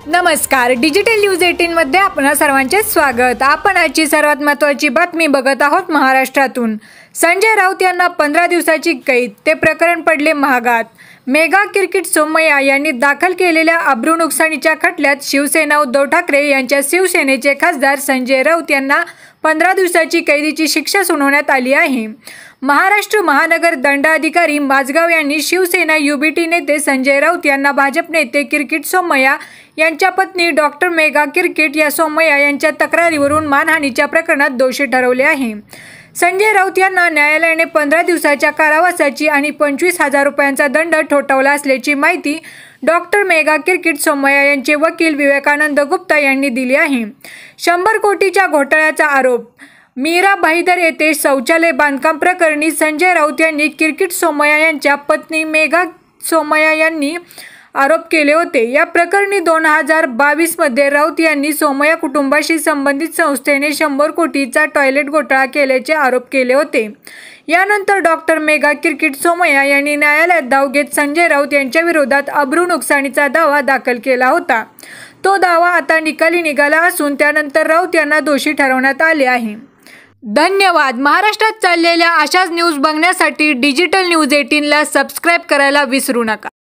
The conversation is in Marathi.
नमस्कार, डिजिटल न्यूज 18 मध्ये आपणा सर्वांचे स्वागत। आपण आजची सर्वात महत्त्वाची बातमी बघत आहोत। महाराष्ट्रातून संजय राऊत यांना 15 दिवसाची कैद, ते प्रकरण पडले महागात। मेगा क्रिकेट सोमय्या यांनी दाखल केलेल्या अब्रू नुकसानीच्या खटल्यात शिवसेना उद्धव ठाकरे यांच्या शिवसेनेचे खासदार संजय राऊत यांना 15 दिवसाची कैदीची शिक्षा सुनावण्यात आली आहे। महाराष्ट्र महानगर दंडाधिकारी माझगाव यांनी शिवसेना युबीटी नेते संजय राऊत यांना भाजप नेते क्रिकेट सोमय्या यांच्या पत्नी डॉक्टर मेगा क्रिकेट या सोमय्या यांच्या तक्रारीवरून मानहानीच्या प्रकरणात दोषी ठरवले आहे। संजय राऊत यांना न्यायालयाने 15 दिवसाच्या कारावासाची आणि 25,000 रुपयांचा दंड ठोठावला असल्याची माहिती डॉक्टर मेगा क्रिकेट सोमय्या यांचे वकील विवेकानंद गुप्ता यांनी दिली आहे। 100 कोटीच्या घोटाळ्याचा आरोप। मीरा भाईदर येथे शौचालय बांधकाम प्रकरणी संजय राऊत यांनी क्रिकेट सोमय्या यांच्या पत्नी मेगा सोमय्या यांनी आरोप केले होते। या प्रकरणी 2022 मध्ये राऊत यांनी सोमय्या कुटुंबाशी संबंधित संस्थेने 100 कोटीचा टॉयलेट घोटाळा केल्याचे आरोप केले होते। यानंतर डॉक्टर मेगा क्रिकेट सोमय्या यांनी न्यायालयात धाव घेत संजय राऊत यांच्या विरोधात अब्रू नुकसानीचा दावा दाखल केला होता। तो दावा आता निकाली निघाला असून त्यानंतर राऊत यांना दोषी ठरवण्यात आले आहे। धन्यवाद। महाराष्ट्रात चाललेल्या अशाच न्यूज बघण्यासाठी डिजिटल न्यूज 18 ला सबस्क्राइब करायला विसरू नका।